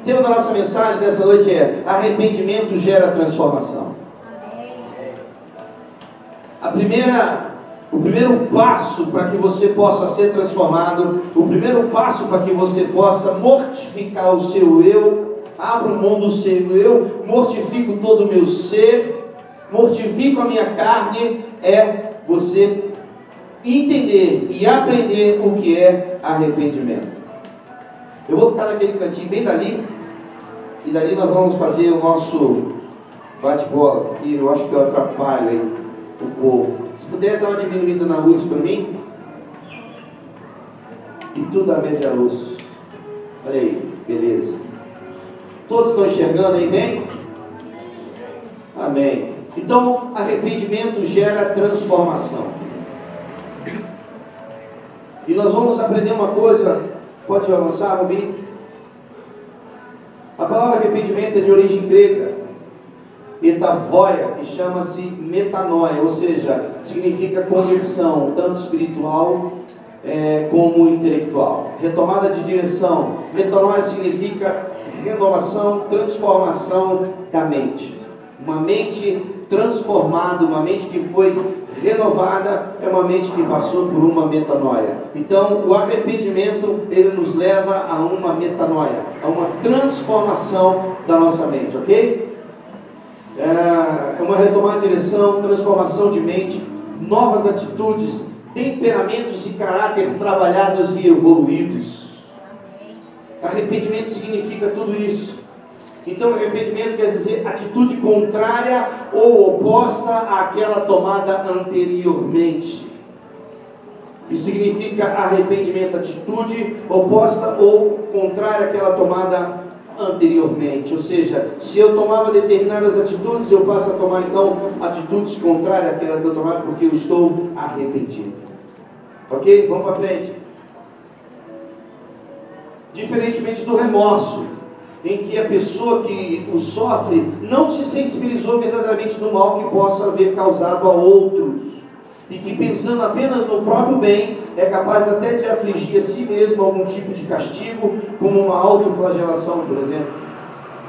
tema da nossa mensagem dessa noite é: arrependimento gera transformação. O primeiro passo para que você possa ser transformado, o primeiro passo para que você possa mortificar o seu eu, abra mão do seu eu, mortifico todo o meu ser, mortifico a minha carne, é você entender e aprender o que é arrependimento. Eu vou ficar naquele cantinho bem dali, e dali nós vamos fazer o nosso bate-bola, que eu acho que eu atrapalho aí o povo. Se puder dar uma diminuída na luz para mim, e tudo a média luz. Olha aí, beleza. Todos estão enxergando aí bem? Amém. Então, arrependimento gera transformação. E nós vamos aprender uma coisa. Pode avançar, Rubi? A palavra arrependimento é de origem grega, etavoia, que chama-se metanoia, ou seja, significa conversão, tanto espiritual como intelectual. Retomada de direção. Metanoia significa renovação, transformação da mente. Uma mente transformada, uma mente que foi renovada, é uma mente que passou por uma metanoia. Então, o arrependimento, ele nos leva a uma metanoia, a uma transformação da nossa mente, ok? É uma retomada de direção, transformação de mente, novas atitudes, temperamentos e caráter trabalhados e evoluídos. Arrependimento significa tudo isso. Então, arrependimento quer dizer atitude contrária ou oposta àquela tomada anteriormente. Isso significa arrependimento, atitude oposta ou contrária àquela tomada anteriormente. Ou seja, se eu tomava determinadas atitudes, eu passo a tomar então atitudes contrárias àquela que eu tomava, porque eu estou arrependido. Ok? Vamos para frente. Diferentemente do remorso, em que a pessoa que o sofre não se sensibilizou verdadeiramente do mal que possa haver causado a outros, e que pensando apenas no próprio bem, é capaz até de afligir a si mesmo algum tipo de castigo, como uma autoflagelação, por exemplo,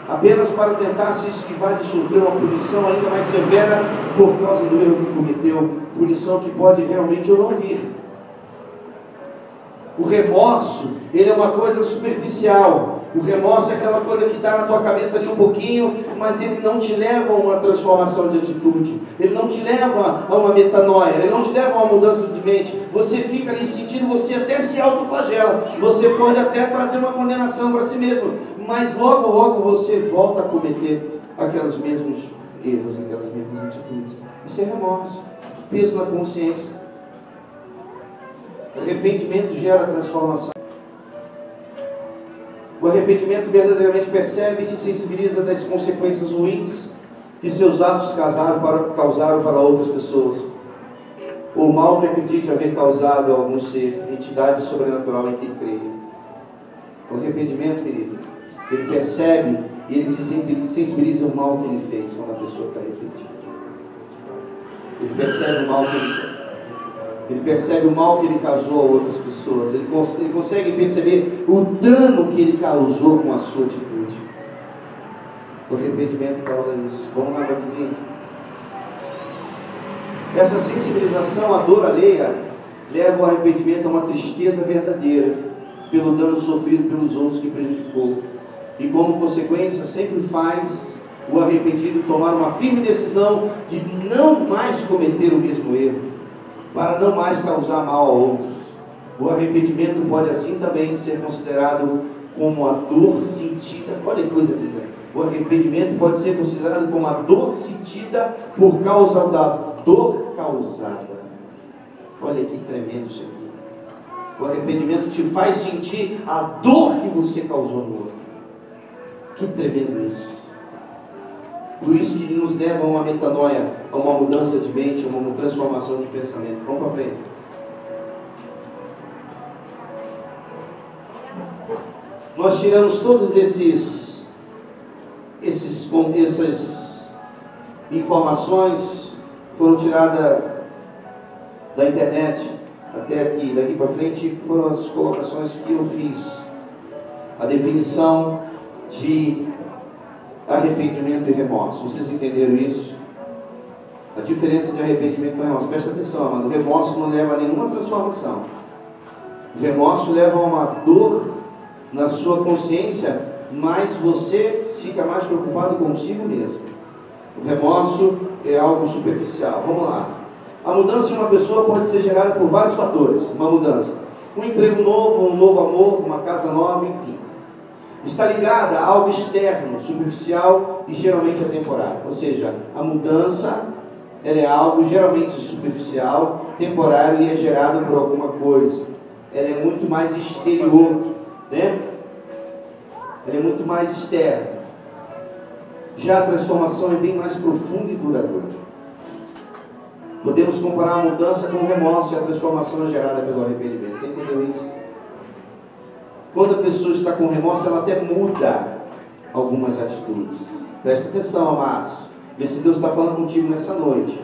apenas para tentar se esquivar de sofrer uma punição ainda mais severa por causa do erro que cometeu, punição que pode realmente ou não vir. O remorso, ele é uma coisa superficial. O remorso é aquela coisa que está na tua cabeça ali um pouquinho, mas ele não te leva a uma transformação de atitude, ele não te leva a uma metanoia, ele não te leva a uma mudança de mente. Você fica ali sentindo, você até se autoflagela, você pode até trazer uma condenação para si mesmo, mas logo, logo você volta a cometer aqueles mesmos erros, aquelas mesmas atitudes. Isso é remorso, peso na consciência. Arrependimento gera transformação. O arrependimento verdadeiramente percebe e se sensibiliza das consequências ruins que seus atos causaram para outras pessoas. O mal que acredite haver causado a algum ser, entidade sobrenatural em quem crê. O arrependimento, querido, ele percebe e ele se sensibiliza o mal que ele fez quando a pessoa está arrependida. Ele percebe o mal que ele fez. Ele percebe o mal que ele causou a outras pessoas. Ele consegue perceber o dano que ele causou com a sua atitude. O arrependimento causa isso. Vamos lá, vizinho. Essa sensibilização à dor alheia leva o arrependimento a uma tristeza verdadeira pelo dano sofrido pelos outros que prejudicou. E como consequência sempre faz o arrependido tomar uma firme decisão de não mais cometer o mesmo erro, para não mais causar mal a outros. O arrependimento pode assim também ser considerado como a dor sentida. Olha que coisa linda. O arrependimento pode ser considerado como a dor sentida por causa da dor causada. Olha que tremendo isso aqui. O arrependimento te faz sentir a dor que você causou no outro. Que tremendo isso. Por isso que nos leva a uma metanoia, a uma mudança de mente, a uma transformação de pensamento. Vamos para frente. Nós tiramos todas essas informações, foram tiradas da internet até aqui. Daqui para frente foram as colocações que eu fiz. A definição de arrependimento e remorso. Vocês entenderam isso? A diferença de arrependimento e remorso. Presta atenção, amado. O remorso não leva a nenhuma transformação. O remorso leva a uma dor na sua consciência, mas você fica mais preocupado consigo mesmo. O remorso é algo superficial. Vamos lá. A mudança em uma pessoa pode ser gerada por vários fatores. Uma mudança. Um emprego novo, um novo amor, uma casa nova, enfim. Está ligada a algo externo, superficial e geralmente temporário. Ou seja, a mudança ela é algo geralmente superficial, temporário e é gerada por alguma coisa. Ela é muito mais exterior, né? Ela é muito mais externa. Já a transformação é bem mais profunda e duradoura. Podemos comparar a mudança com o remorso e a transformação é gerada pelo arrependimento. Você entendeu isso? Quando a pessoa está com remorso, ela até muda algumas atitudes. Presta atenção, amados. Vê se Deus está falando contigo nessa noite.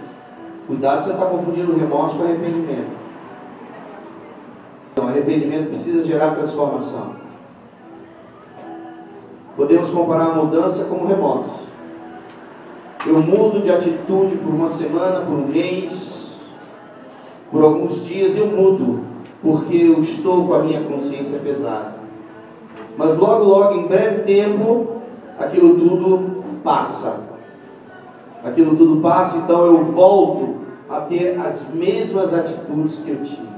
Cuidado, você está confundindo o remorso com o arrependimento. Então, arrependimento precisa gerar transformação. Podemos comparar a mudança com o remorso. Eu mudo de atitude por uma semana, por um mês, por alguns dias eu mudo, porque eu estou com a minha consciência pesada. Mas logo, em breve tempo, aquilo tudo passa. Aquilo tudo passa, então eu volto a ter as mesmas atitudes que eu tinha.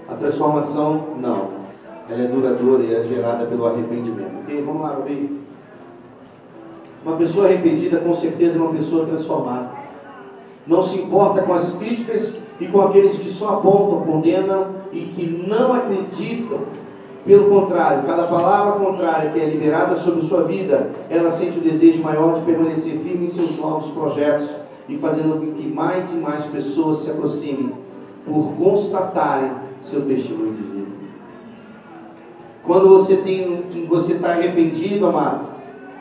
A transformação, não. Ela é duradoura e é gerada pelo arrependimento. Ok? Vamos lá, ouvir. Uma pessoa arrependida, com certeza, é uma pessoa transformada. Não se importa com as críticas e com aqueles que só apontam, condenam e que não acreditam. Pelo contrário, cada palavra contrária que é liberada sobre sua vida, ela sente o desejo maior de permanecer firme em seus novos projetos e fazendo com que mais e mais pessoas se aproximem por constatarem seu testemunho de vida. Quando você está arrependido, amado,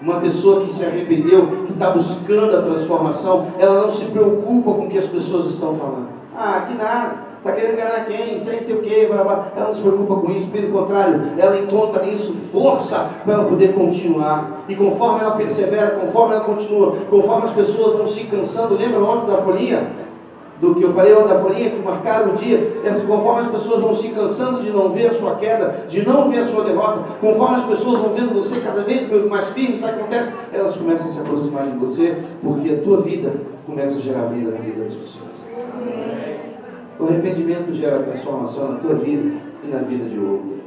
uma pessoa que se arrependeu, que está buscando a transformação, ela não se preocupa com o que as pessoas estão falando. Ah, que nada, está querendo enganar quem, sei o que, ela não se preocupa com isso, pelo contrário, ela encontra nisso força para ela poder continuar. E conforme ela persevera, conforme ela continua, conforme as pessoas vão se cansando, lembra ontem da folhinha? Do que eu falei ontem da folhinha, que marcaram o dia, conforme as pessoas vão se cansando de não ver a sua queda, de não ver a sua derrota, conforme as pessoas vão vendo você cada vez mais firme, sabe o que acontece? Elas começam a se aproximar de você, porque a tua vida começa a gerar vida na vida das pessoas. O arrependimento gera transformação na tua vida e na vida de outro.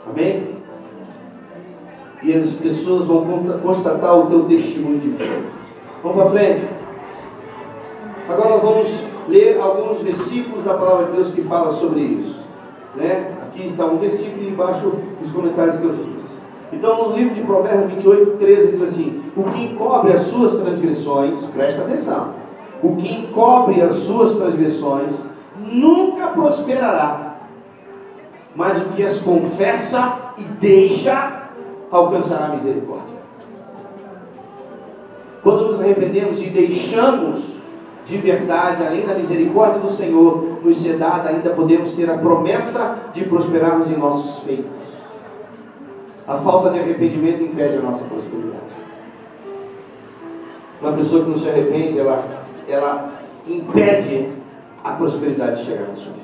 Amém? E as pessoas vão constatar o teu testemunho de vida. Vamos para frente. Agora nós vamos ler alguns versículos da palavra de Deus que falam sobre isso, né? Aqui está um versículo embaixo dos comentários que eu fiz. Então no livro de Provérbios 28, 13 diz assim: o que encobre as suas transgressões, presta atenção, o que encobre as suas transgressões nunca prosperará, mas o que as confessa e deixa alcançará a misericórdia. Quando nos arrependemos e deixamos de verdade, além da misericórdia do Senhor nos ser dada, ainda podemos ter a promessa de prosperarmos em nossos feitos. A falta de arrependimento impede a nossa prosperidade. Uma pessoa que não se arrepende, ela impede a prosperidade de chegar na sua vida.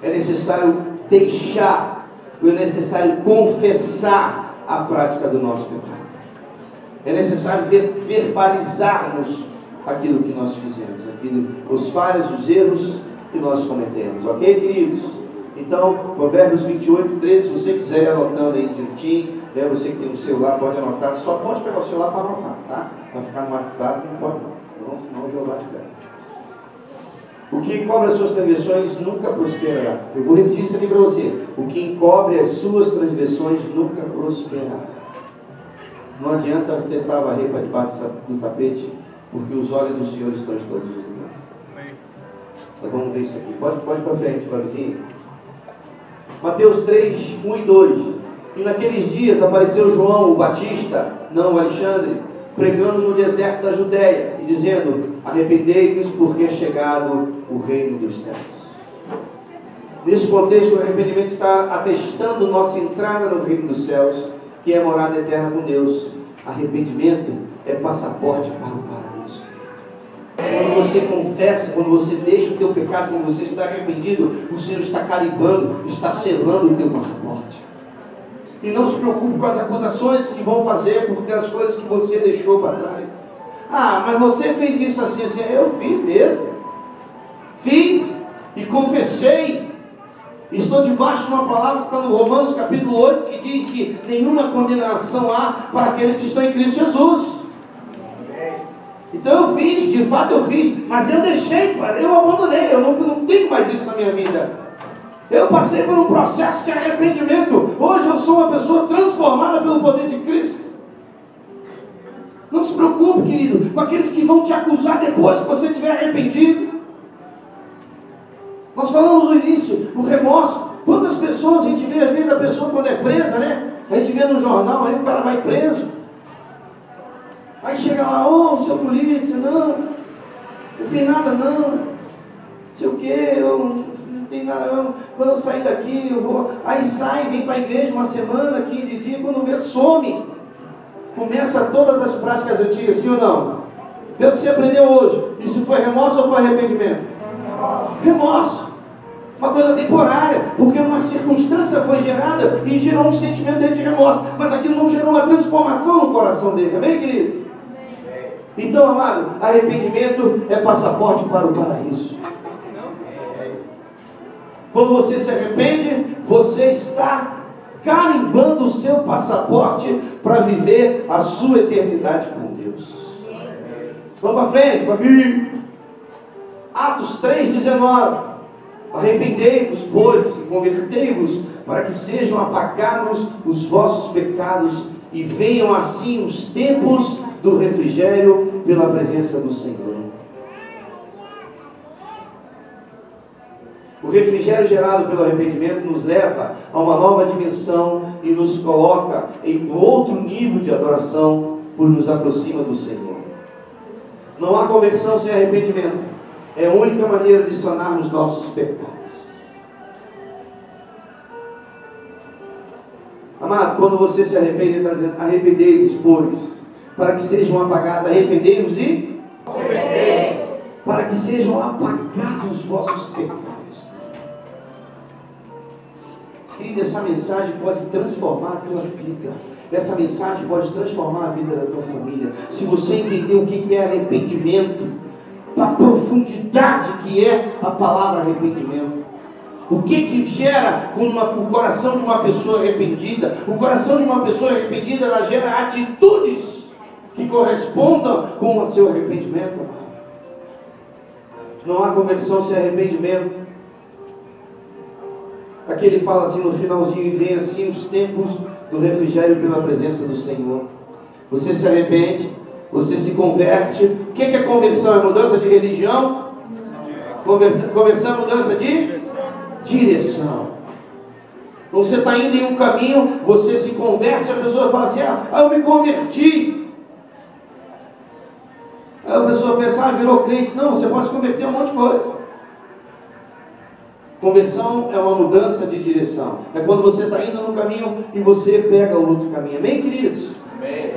É necessário deixar, é necessário confessar a prática do nosso pecado. É necessário verbalizarmos aquilo que nós fizemos, os falhas, os erros que nós cometemos, ok, queridos? Então, Provérbios 28, 13, se você quiser ir anotando aí direitinho, né, você que tem um celular pode anotar, só pode pegar o celular para anotar, tá? Vai ficar no WhatsApp, não pode não, senão o Jeová te pega. O que encobre as suas transgressões nunca prosperará. Eu vou repetir isso aqui para você. O que encobre as suas transgressões nunca prosperará. Não adianta tentar varrer para debaixo do tapete, porque os olhos do Senhor estão em todos os lugares. Então vamos ver isso aqui. Pode para frente, Flavizinho. Mateus 3, 1 e 2. E naqueles dias apareceu João, o Batista, não o Alexandre, pregando no deserto da Judéia e dizendo: arrependei-vos, porque é chegado o reino dos céus. Nesse contexto, o arrependimento está atestando nossa entrada no reino dos céus, que é morada eterna com Deus. Arrependimento é passaporte para o paraíso. Quando você confessa, quando você deixa o teu pecado, quando você está arrependido, o Senhor está carimbando, está selando o teu passaporte. E não se preocupe com as acusações que vão fazer por aquelas coisas que você deixou para trás. Ah, mas você fez isso assim, assim. Eu fiz mesmo. Fiz e confessei. Estou debaixo de uma palavra que está no Romanos capítulo 8, que diz que nenhuma condenação há para aqueles que estão em Cristo Jesus. Então eu fiz, de fato eu fiz, mas eu deixei, eu abandonei, eu não tenho mais isso na minha vida. Eu passei por um processo de arrependimento. Hoje eu sou uma pessoa transformada pelo poder de Cristo. Não se preocupe, querido, com aqueles que vão te acusar depois que você estiver arrependido. Nós falamos no início, o remorso. Quantas pessoas a gente vê, às vezes a pessoa quando é presa, né? A gente vê no jornal, aí o cara vai preso. Aí chega lá, ô, seu polícia, não fiz nada não. Não sei o que, eu não tenho nada, quando eu sair daqui, eu vou. Aí sai, vem para a igreja uma semana, 15 dias, quando vê, some. Começa todas as práticas antigas, sim ou não? Pelo que você aprendeu hoje, isso foi remorso ou foi arrependimento? Remorso. Uma coisa temporária, porque uma circunstância foi gerada e gerou um sentimento dele de remorso, mas aquilo não gerou uma transformação no coração dele, amém, querido? Então, amado, arrependimento é passaporte para o paraíso. Quando você se arrepende, você está carimbando o seu passaporte para viver a sua eternidade com Deus. Vamos para frente, comigo. Atos 3,19. Arrependei-vos, pois, e convertei-vos, para que sejam apagados os vossos pecados, e venham assim os tempos do refrigério pela presença do Senhor. O refrigério gerado pelo arrependimento nos leva a uma nova dimensão e nos coloca em outro nível de adoração, por nos aproxima do Senhor. Não há conversão sem arrependimento. É a única maneira de sanarmos nossos pecados. Amado, quando você se arrepende, está dizendo, arrependei-vos, pois, para que sejam apagados. Arrependei-vos e? Para que sejam apagados os vossos pecados. Querido, essa mensagem pode transformar a tua vida. Essa mensagem pode transformar a vida da tua família. Se você entender o que é arrependimento, a profundidade que é a palavra arrependimento. O que gera o coração de uma pessoa arrependida? O coração de uma pessoa arrependida, ela gera atitudes que correspondam com o seu arrependimento. Não há conversão sem arrependimento. Aqui ele fala assim no finalzinho, e vem assim os tempos do refrigério pela presença do Senhor. Você se arrepende, você se converte. O que é conversão? É mudança de religião? Conversão é mudança de direção. Então você está indo em um caminho, você se converte, a pessoa fala assim, eu me converti. Aí a pessoa pensa, virou crente. Não, você pode se converter a um monte de coisa. Conversão é uma mudança de direção. É quando você está indo num caminho e você pega o outro caminho. Amém, queridos? Amém.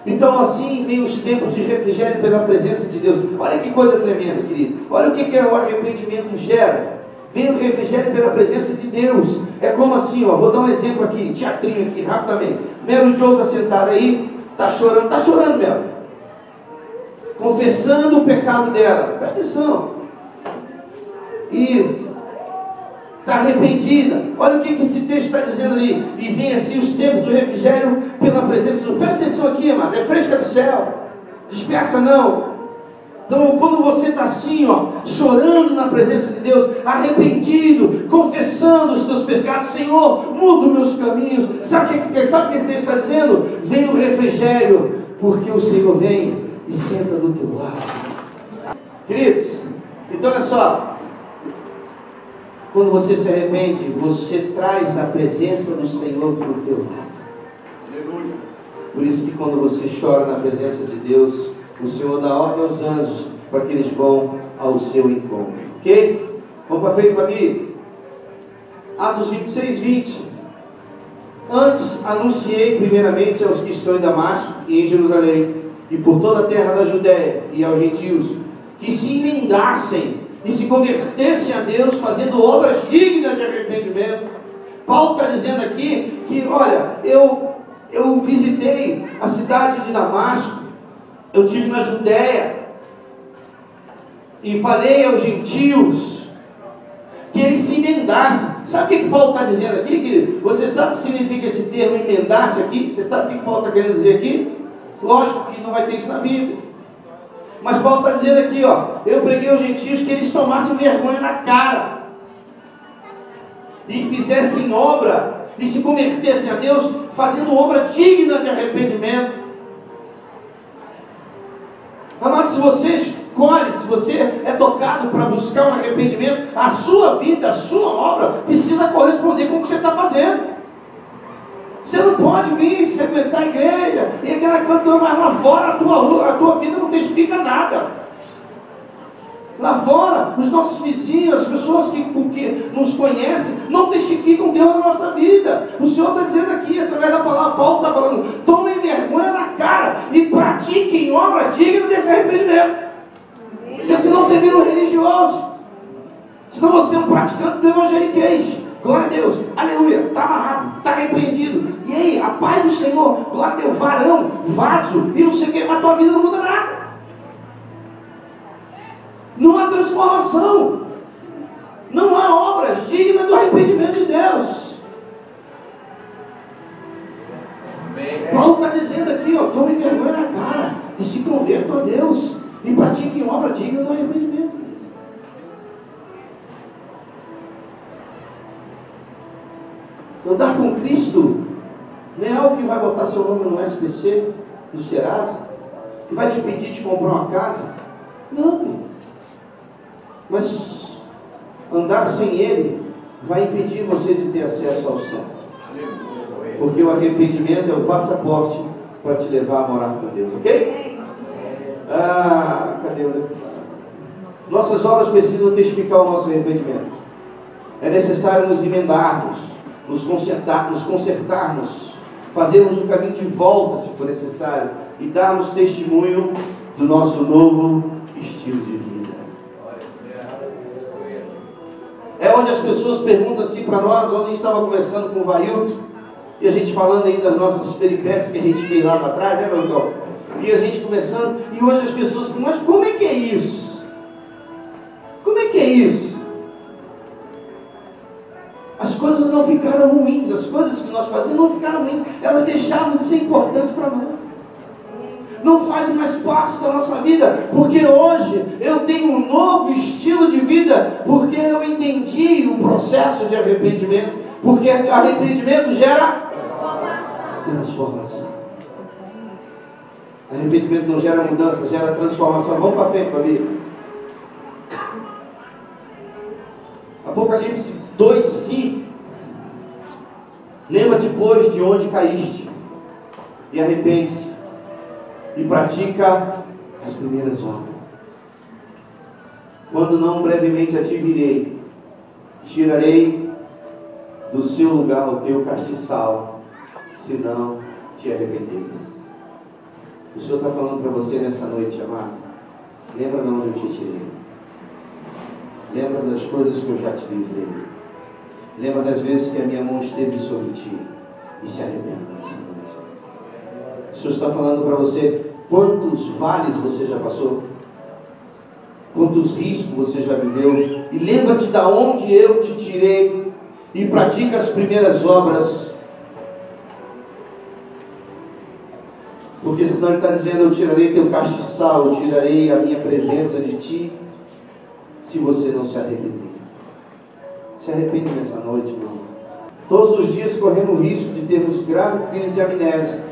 Então assim vem os tempos de refrigério pela presença de Deus. Olha que coisa tremenda, querido. Olha o que o arrependimento gera. Vem o refrigério pela presença de Deus. É como assim, vou dar um exemplo aqui, teatrinho aqui, rapidamente. Mero Joe está sentado aí, está chorando, Mero. Confessando o pecado dela. Presta atenção. Isso. Está arrependida. Olha o que esse texto está dizendo ali. E vem assim os tempos do refrigério pela presença de Deus. Presta atenção aqui, amado. É fresca do céu. Dispersa não. Então quando você está assim, chorando na presença de Deus, arrependido, confessando os teus pecados, Senhor, muda os meus caminhos. Sabe o que esse texto está dizendo? Vem o refrigério, porque o Senhor vem e senta do teu lado. Queridos, então olha só. Quando você se arrepende, você traz a presença do Senhor para o teu lado. Aleluia. Por isso que quando você chora na presença de Deus, o Senhor dá ordem aos anjos para que eles vão ao seu encontro. Ok? Vamos para frente, família. Atos 26, 20. Antes anunciei primeiramente aos que estão em Damasco e em Jerusalém, e por toda a terra da Judéia e aos gentios, que se emendassem e se convertessem a Deus, fazendo obras dignas de arrependimento. Paulo está dizendo aqui que, olha, eu visitei a cidade de Damasco, eu estive na Judéia, e falei aos gentios, que eles se emendassem. Sabe o que Paulo está dizendo aqui, querido? Você sabe o que significa esse termo emendar-se aqui? Você sabe o que Paulo está querendo dizer aqui? Lógico que não vai ter isso na Bíblia. Mas Paulo está dizendo aqui, ó, eu preguei aos gentios que eles tomassem vergonha na cara e fizessem obra, e se convertessem a Deus, fazendo obra digna de arrependimento. Amado, se você escolhe, se você é tocado para buscar um arrependimento, a sua vida, a sua obra precisa corresponder com o que você está fazendo. Você não pode vir frequentar a igreja e aquela coisa, mas lá fora a tua vida não testifica nada. Lá fora, os nossos vizinhos, as pessoas que nos conhecem, não testificam Deus na nossa vida. O Senhor está dizendo aqui, através da palavra, Paulo está falando, tomem vergonha na cara e pratiquem obras dignas desse arrependimento. Porque senão você vira um religioso, senão você é um praticante do evangeliquez. Glória a Deus, aleluia, está amarrado, está repreendido. E aí, a paz do Senhor, glória a Deus, varão, vaso, e não sei o que, mas a tua vida não muda nada. Não há transformação, não há obras dignas do arrependimento de Deus. Paulo está dizendo aqui, ó, tomem vergonha na cara e se convertam a Deus e pratiquem obra digna do arrependimento. Andar com Cristo não é algo que vai botar seu nome no SPC, no Serasa, que vai te impedir de comprar uma casa. Não. Mas andar sem Ele vai impedir você de ter acesso ao céu. Porque o arrependimento é o passaporte para te levar a morar com Deus, ok? Cadê o deputado? Nossas obras precisam testificar o nosso arrependimento. É necessário nos emendarmos, nos consertarmos, fazermos o caminho de volta, se for necessário, e darmos testemunho do nosso novo estilo de vida. É onde as pessoas perguntam assim para nós. Ontem a gente estava conversando com o Vailton, e a gente falando aí das nossas peripécias que a gente fez lá para trás, né, Vailton? E a gente conversando, e hoje as pessoas perguntam, mas como é que é isso? Como é que é isso? As coisas não ficaram ruins, as coisas que nós fazemos não ficaram ruins, elas deixaram de ser importantes para nós. Não fazem mais parte da nossa vida, porque hoje eu tenho um novo estilo de vida, porque eu entendi o processo de arrependimento, porque arrependimento gera transformação. Arrependimento não gera mudança, gera transformação. Vamos para frente, família. Apocalipse 2:5. Lembra-te, pois, de onde caíste, e arrepende-te, e pratica as primeiras obras. Quando não, brevemente a ti virei, tirarei do seu lugar o teu castiçal, se não te arrependeres. O Senhor está falando para você nessa noite, amado. Lembra de onde eu te tirei. Lembra das coisas que eu já te livrei. Lembra das vezes que a minha mão esteve sobre ti, e se arrependa nessa noite. O Senhor está falando para você quantos vales você já passou, quantos riscos você já viveu, e lembra-te de onde eu te tirei, e pratica as primeiras obras, porque senão ele está dizendo, eu tirarei teu castiçal, eu tirarei a minha presença de ti, se você não se arrepender. Se arrepende nessa noite, irmão. Todos os dias corremos o risco de termos grave crise de amnésia,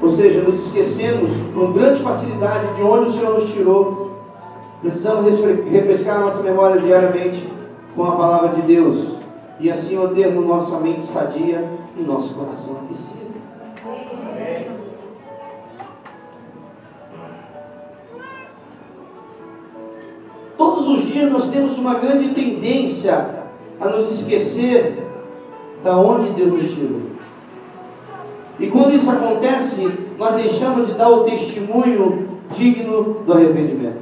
ou seja, nos esquecemos com grande facilidade de onde o Senhor nos tirou. Precisamos refrescar nossa memória diariamente com a palavra de Deus, e assim mantermos nossa mente sadia e nosso coração aquecido. Todos os dias nós temos uma grande tendência a nos esquecer da onde Deus nos tirou. E quando isso acontece, nós deixamos de dar o testemunho digno do arrependimento.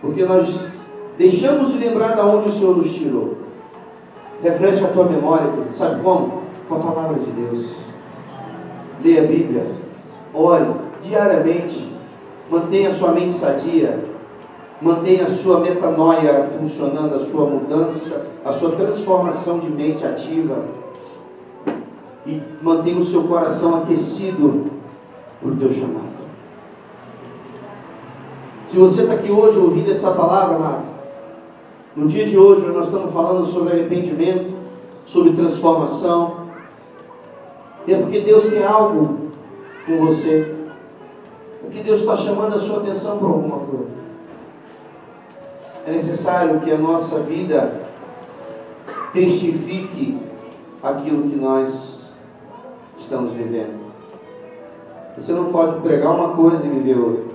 Porque nós deixamos de lembrar da onde o Senhor nos tirou. Refresca a tua memória, sabe como? Com a palavra de Deus. Leia a Bíblia, ore diariamente, mantenha a sua mente sadia, mantenha a sua metanoia funcionando, a sua mudança, a sua transformação de mente ativa, e mantenha o seu coração aquecido por o teu chamado. Se você está aqui hoje ouvindo essa palavra, amado, no dia de hoje nós estamos falando sobre arrependimento, sobre transformação. É porque Deus tem algo com você. É porque Deus está chamando a sua atenção para alguma coisa. É necessário que a nossa vida testifique aquilo que nós estamos vivendo. Você não pode pregar uma coisa e viver outra.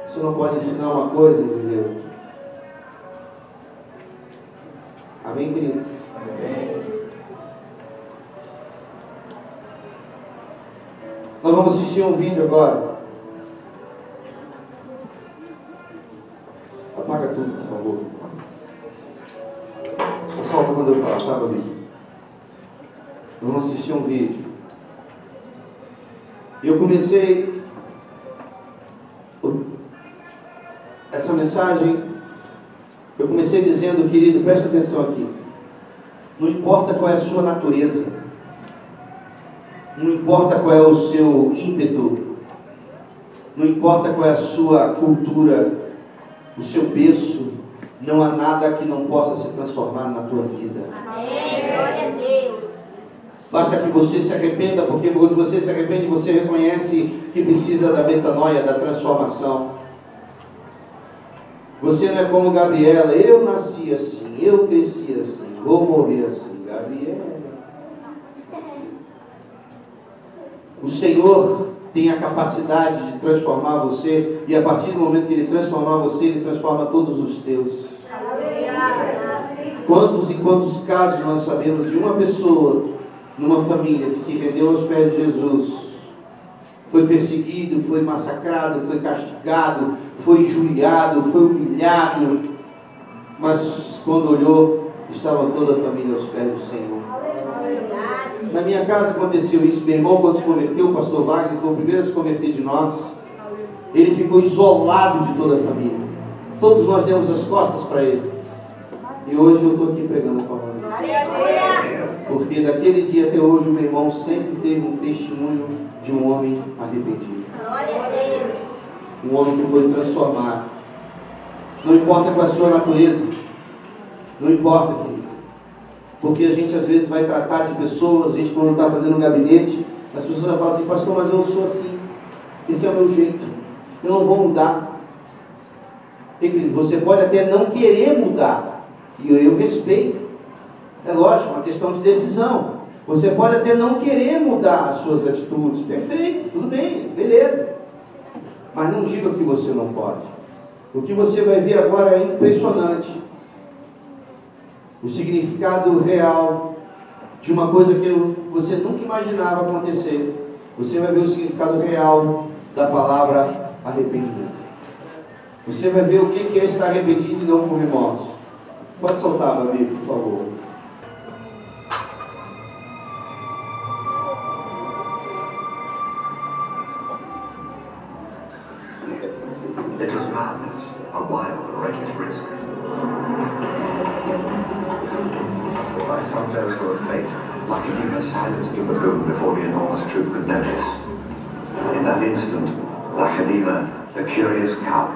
Você não pode ensinar uma coisa e viver outra. Amém, querido? Amém. Nós vamos assistir um vídeo agora. Apaga tudo, por favor. Só solta quando eu falar, tá, Babi? Vamos assistir um vídeo. Eu comecei essa mensagem, eu comecei dizendo, querido, presta atenção aqui. Não importa qual é a sua natureza, não importa qual é o seu ímpeto, não importa qual é a sua cultura, o seu berço, não há nada que não possa se transformar na tua vida. Amém, glória a Deus. Basta que você se arrependa, porque quando você se arrepende, você reconhece que precisa da metanoia, da transformação. Você não é como Gabriela, eu nasci assim, eu cresci assim, vou morrer assim. Gabriela. O Senhor tem a capacidade de transformar você, e a partir do momento que Ele transformar você, Ele transforma todos os teus. Quantos e quantos casos nós sabemos de uma pessoa, numa família, que se rendeu aos pés de Jesus, foi perseguido, foi massacrado, foi castigado, foi injuriado, foi humilhado, mas quando olhou, estava toda a família aos pés do Senhor. Na minha casa aconteceu isso. Meu irmão, quando se converteu, o pastor Wagner foi o primeiro a se converter de nós. Ele ficou isolado de toda a família. Todos nós demos as costas para ele. E hoje eu estou aqui pregando a palavra. Porque daquele dia até hoje o meu irmão sempre teve um testemunho de um homem arrependido. Um homem que foi transformado. Não importa qual é a sua natureza. Não importa, querido. Porque a gente às vezes vai tratar de pessoas, a gente quando está fazendo um gabinete, as pessoas vão falar assim, pastor, mas eu sou assim. Esse é o meu jeito. Eu não vou mudar. E, querido, você pode até não querer mudar. E eu respeito. É lógico, uma questão de decisão. Você pode até não querer mudar as suas atitudes. Perfeito, tudo bem, beleza. Mas não diga que você não pode. O que você vai ver agora é impressionante. O significado real de uma coisa que você nunca imaginava acontecer. Você vai ver o significado real da palavra arrependimento. Você vai ver o que é estar arrependido e não com remorso. Pode soltar, Babi, por favor. It was madness, a wild, reckless risk. By some miracle of fate, Lachadima silenced the baboon before the enormous troop could notice. In that instant, Lachadima, the curious cow,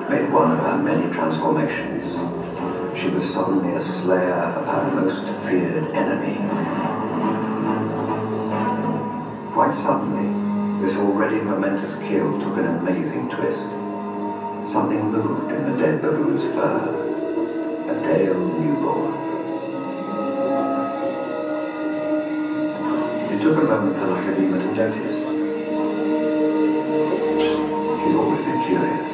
made one of her many transformations. She was suddenly a slayer of her most feared enemy. Quite suddenly, this already momentous kill took an amazing twist. Something moved in the dead baboon's fur. A Dale newborn. It took a moment for Lachadima to notice. She's always been curious.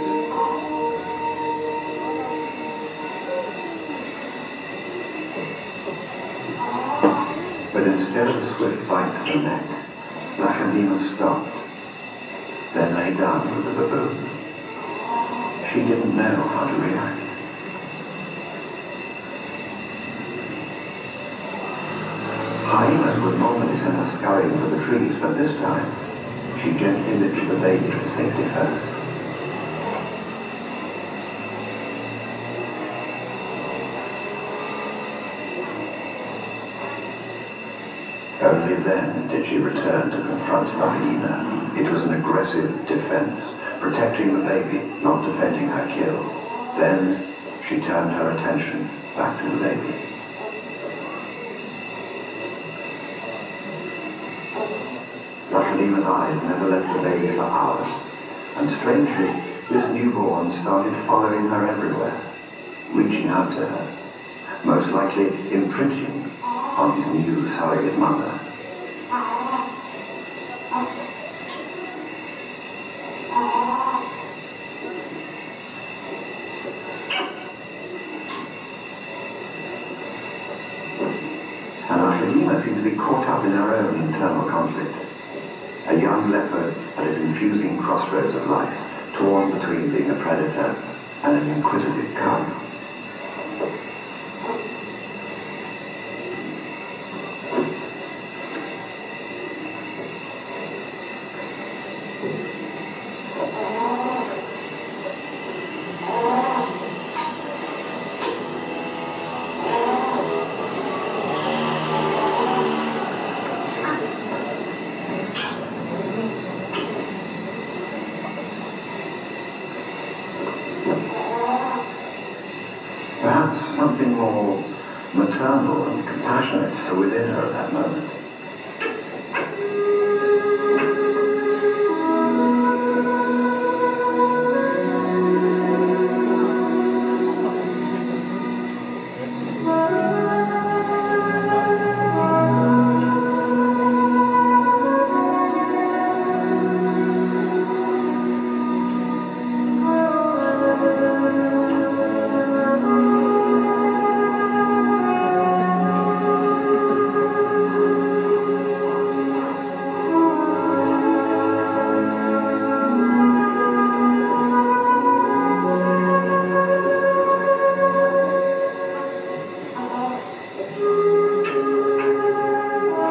But in instead of a swift bite to the neck, Lachedemus stopped, then lay down with the baboon. She didn't know how to react. Hyenas would normally send her scurrying for the trees, but this time, she gently lifted the baby to safety first. Only then did she return to confront the hyena. It was an aggressive defense, protecting the baby, not defending her kill. Then, she turned her attention back to the baby. Lachedemus' eyes never left the baby for hours, and strangely, this newborn started following her everywhere, reaching out to her, most likely imprinting on his new surrogate mother. And Lachedemus seemed to be caught up in her own internal conflict. A young leopard at a confusing crossroads of life, torn between being a predator and an inquisitive cub. Perhaps something more maternal and compassionate still within her at that moment.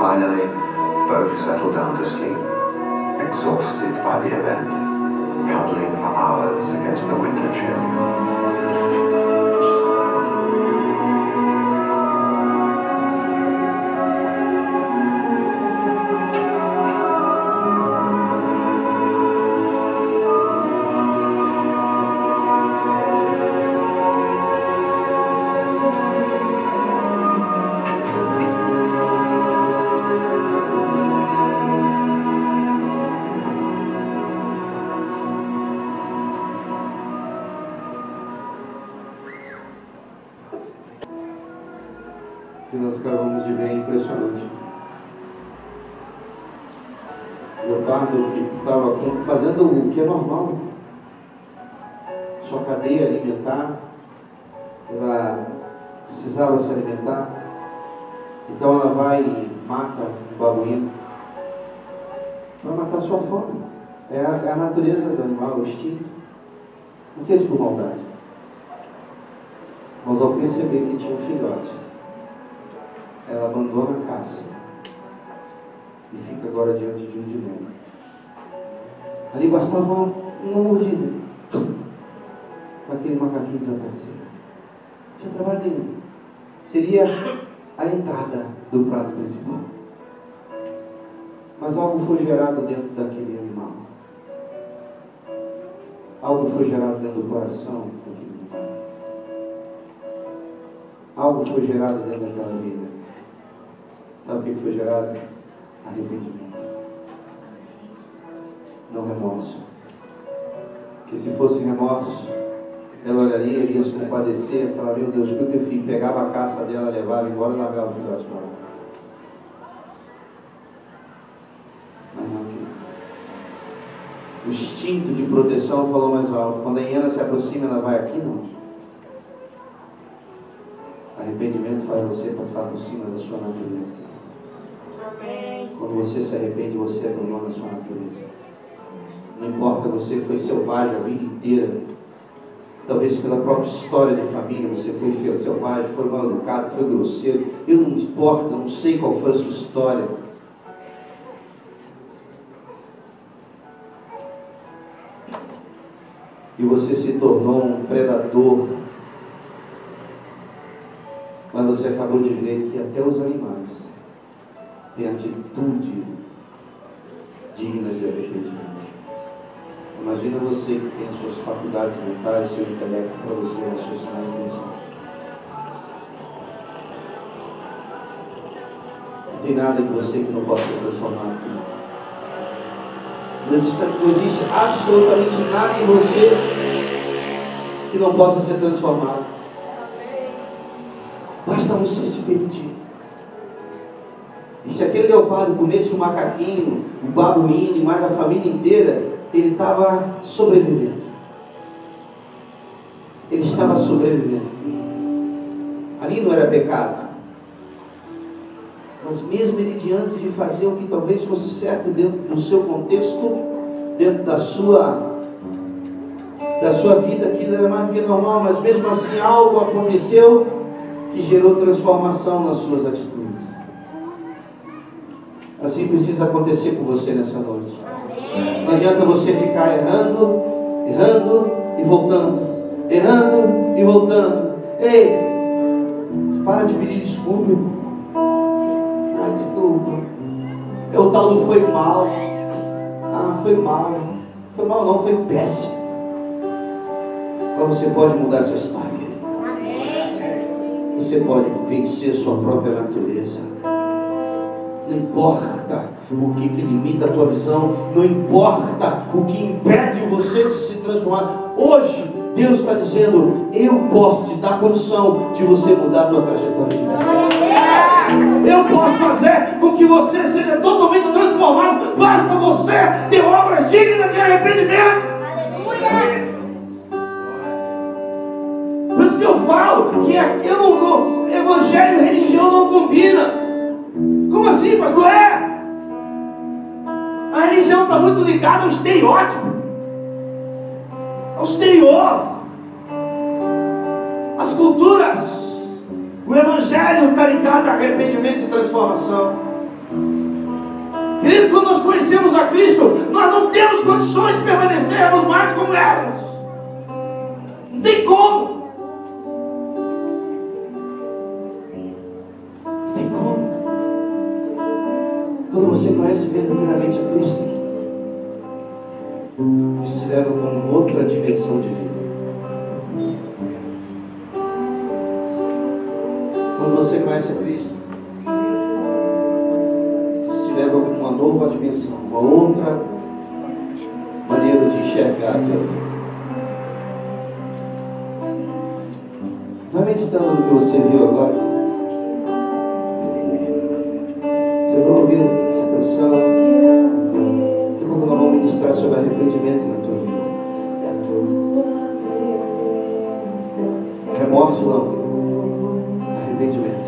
Finally, both settled down to sleep, exhausted by the event, cuddling for hours against the winter chill. Que nós acabamos de ver é impressionante. O leopardo que estava fazendo o que é normal, sua cadeia alimentar, ela precisava se alimentar, então ela vai e mata um babuíno, vai matar sua fome. É a natureza do animal, o instinto. Não fez por maldade, mas ao perceber que tinha um filhote, ela abandona a caça e fica agora diante de um dilema. Ali bastava uma mordida com aquele macaquinho desaparecido. Não tinha trabalho nenhum. Seria a entrada do prato principal. Mas algo foi gerado dentro daquele animal. Algo foi gerado dentro do coração daquele animal. Algo foi gerado dentro daquela vida. Sabe o que foi gerado? Arrependimento. Não remorso. Que se fosse remorso, ela olharia, iria se compadecer e falar: meu Deus, o que eu fiz? Pegava a caça dela, levava embora e largava o filhote para lá. Mas não aqui. O instinto de proteção falou mais alto. Quando a hiena se aproxima, ela vai aqui, não. Arrependimento faz você passar por cima da sua natureza. Quando você se arrepende, você abandona a sua natureza. Não importa, você foi selvagem a vida inteira. Talvez pela própria história de família, você foi selvagem, foi mal educado, foi grosseiro. Eu não importa, não sei qual foi a sua história. E você se tornou um predador. Mas você acabou de ver que até os animais têm atitude digna de arrependimento. Imagina você que tem as suas faculdades mentais, seu intelecto para você raciocinar e pensar. Não tem nada em você que não possa ser transformado. Não existe absolutamente nada em você que não possa ser transformado. Basta você se permitir. E se aquele leopardo comesse um macaquinho, um babuíno e mais a família inteira, ele estava sobrevivendo. Ele estava sobrevivendo. Ali não era pecado. Mas mesmo ele, diante de fazer o que talvez fosse certo dentro do seu contexto, dentro da sua vida, aquilo era mais do que normal, mas mesmo assim algo aconteceu que gerou transformação nas suas atitudes. Assim precisa acontecer com você nessa noite. Não adianta você ficar errando e voltando. Errando e voltando. Ei, para de pedir desculpa. Ah, desculpa. É o tal do foi mal. Ah, foi mal. Foi mal não, foi péssimo. Mas você pode mudar sua história. Você pode vencer sua própria natureza. Não importa o que limita a tua visão, não importa o que impede você de se transformar. Hoje, Deus está dizendo: eu posso te dar condição de você mudar a tua trajetória de vida. Eu posso fazer com que você seja totalmente transformado. Basta você ter obras dignas de arrependimento. Por isso que eu falo que evangelho e religião não combinam. Como assim, pastor? A religião está muito ligada ao estereótipo, ao exterior, às culturas. O evangelho está ligado a arrependimento e transformação. Querido, quando nós conhecemos a Cristo, nós não temos condições de permanecermos mais como éramos. Não tem como. Quando você conhece verdadeiramente a Cristo, isso te leva para uma outra dimensão de vida. Quando você conhece a Cristo, isso te leva para uma nova dimensão, uma outra maneira de enxergar a vida. Vai meditando no que você viu agora. Você vai ouvir essa canção. Daqui a pouco nós vamos ministrar sobre arrependimento na tua vida. Remorso não. Arrependimento.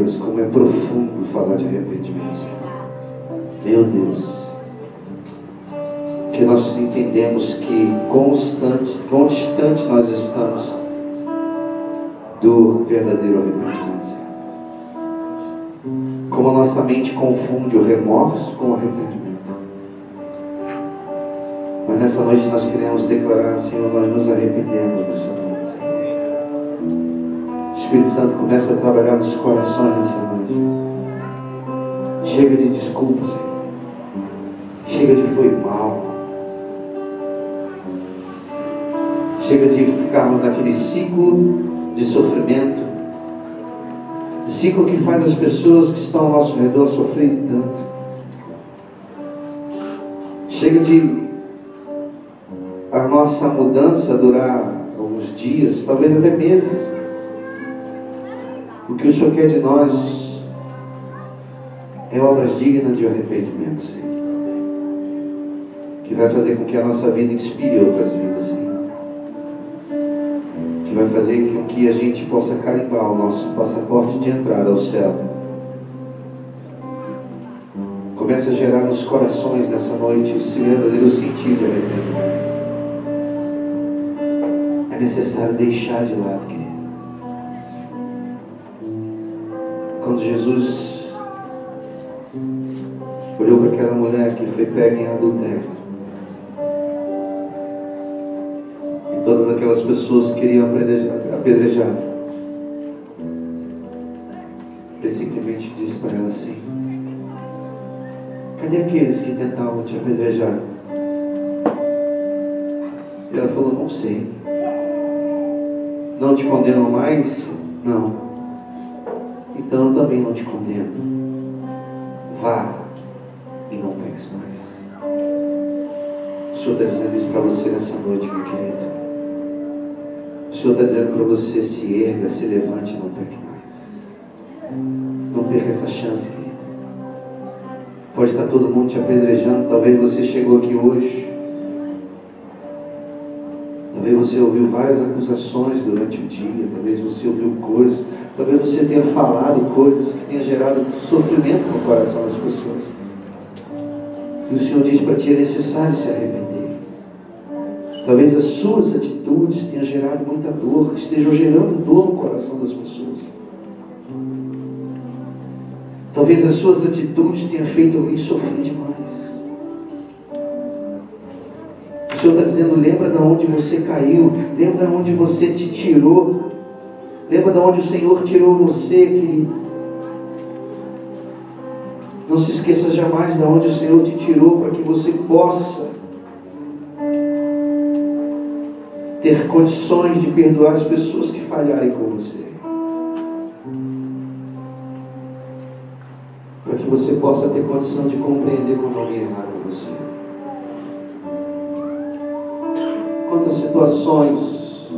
Deus, como é profundo falar de arrependimento. Meu Deus, que nós entendemos que quão distante nós estamos do verdadeiro arrependimento. Como a nossa mente confunde o remorso com o arrependimento. Mas nessa noite nós queremos declarar, Senhor, nós nos arrependemos nessa noite, Senhor. O Espírito Santo começa a trabalhar nos corações nessa noite. Chega de desculpa, Senhor. Chega de foi mal. Chega de ficarmos naquele ciclo de sofrimento, ciclo que faz as pessoas que estão ao nosso redor sofrerem tanto. Chega de a nossa mudança durar alguns dias, talvez até meses. O que o Senhor quer de nós é obras dignas de arrependimento, Senhor, que vai fazer com que a nossa vida inspire outras vidas, Senhor, que vai fazer com que a gente possa carimbar o nosso passaporte de entrada ao céu. Começa a gerar nos corações nessa noite esse verdadeiro sentido de arrependimento. É necessário deixar de lado, querido. Quando Jesus olhou para aquela mulher que foi pega em adultério, e todas aquelas pessoas queriam apedrejar, ele simplesmente disse para ela assim: cadê aqueles que tentavam te apedrejar? E ela falou: não sei. Não te condenam mais? Não. Então eu também não te condeno. Vá e não peques mais. O Senhor está dizendo isso para você nessa noite, meu querido. O Senhor está dizendo para você: se erga, se levante e não peque mais. Não perca essa chance, querido. Pode estar todo mundo te apedrejando. Talvez você chegou aqui hoje, talvez você ouviu várias acusações durante o dia, talvez você ouviu coisas, talvez você tenha falado coisas que tenham gerado sofrimento no coração das pessoas. E o Senhor diz para ti: é necessário se arrepender. Talvez as suas atitudes tenham gerado muita dor, estejam gerando dor no coração das pessoas. Talvez as suas atitudes tenham feito alguém sofrer demais. O Senhor está dizendo: lembra de onde você caiu, lembra de onde você te tirou, lembra de onde o Senhor tirou você, querido. Não se esqueça jamais de onde o Senhor te tirou, para que você possa ter condições de perdoar as pessoas que falharem com você, para que você possa ter condição de compreender quando alguém errar com você. Quantas situações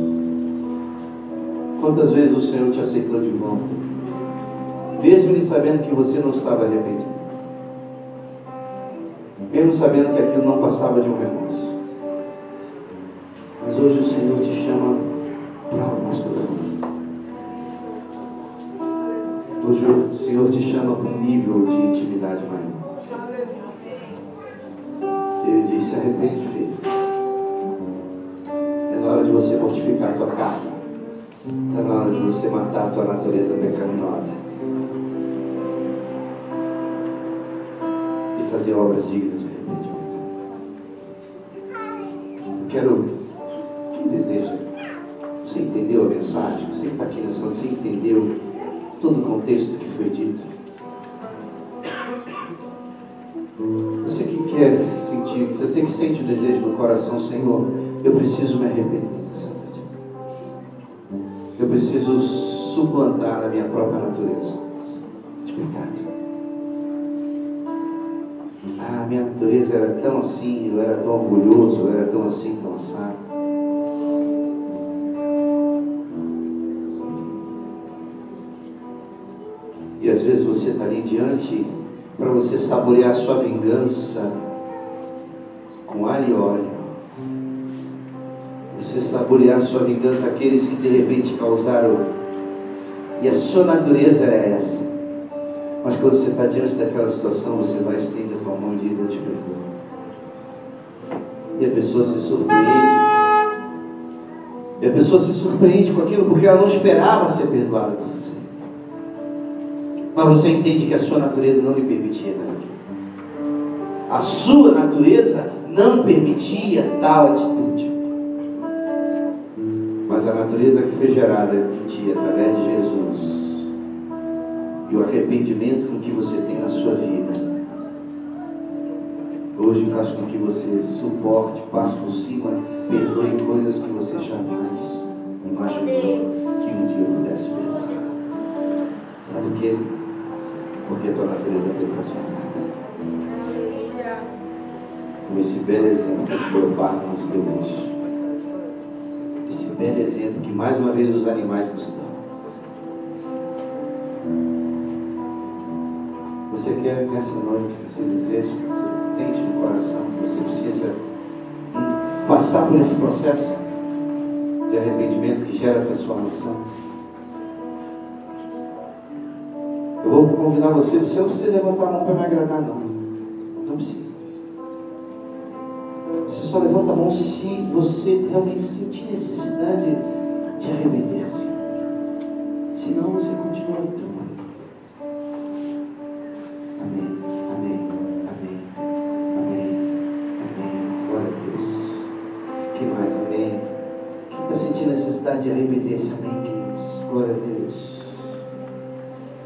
Quantas vezes o Senhor te aceitou de volta, mesmo Ele sabendo que você não estava arrependido, mesmo sabendo que aquilo não passava de um remorso. Mas hoje o Senhor te chama para algo mais profundo. Hoje o Senhor te chama para um nível de intimidade maior. Ele diz: se arrepende, filho. É na hora de você mortificar a tua carne. É na hora de você matar a tua natureza pecaminosa e fazer obras dignas de arrependimento. Eu quero, quem deseja, você entendeu a mensagem? Você que está aqui nessa hora, você entendeu todo o contexto do que foi dito? Você que quer sentir, você que sente o desejo no coração: Senhor, eu preciso me arrepender dessa noite. Eu preciso suplantar a minha própria natureza de pecado. Minha natureza era tão assim, eu era tão orgulhoso, eu era tão assim, tão assado. E às vezes você está ali diante para você saborear a sua vingança com alho e óleo. Você saborear a sua vingança aqueles que de repente causaram. E a sua natureza era essa. Mas quando você está diante daquela situação, você vai estender a sua mão e diz: eu te perdoo. E a pessoa se surpreende. E a pessoa se surpreende com aquilo porque ela não esperava ser perdoada por você. Mas você entende que a sua natureza não lhe permitia mais aquilo. A sua natureza não permitia tal atitude. Mas a natureza que foi gerada em ti através de Jesus e o arrependimento com que você tem na sua vida, hoje faz com que você suporte, passe por cima, perdoe coisas que você jamais imaginou que um dia pudesse perdoar. Sabe o que? Porque a tua natureza foi transformada. Com esse belo exemplo que o Senhor nos deu hoje. Esse belo exemplo que mais uma vez os animais nos dão. Você quer nessa noite, você deseja, você sente no coração que você precisa passar por esse processo de arrependimento que gera transformação? Eu vou convidar você não precisa levantar a mão para me agradar, não. Não precisa. Você só levanta a mão se você realmente sentir necessidade de arrepender-se. Senão você continua no teu mundo. Amém, amém, amém, amém, amém. Glória a Deus. Que mais? Amém. Quem está sentindo necessidade de arrepender-se? Amém, queridos. Glória a Deus.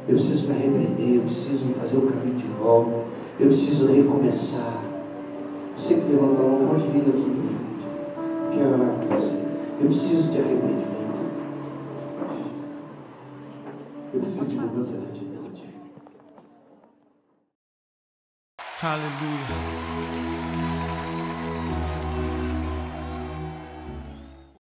Eu preciso me arrepender, eu preciso fazer o caminho de volta, eu preciso recomeçar. Você que levantou a mão, pode vir aqui na frente. Quero orar com você. Eu preciso de arrependimento. Eu preciso de mudança de atitude. Hallelujah.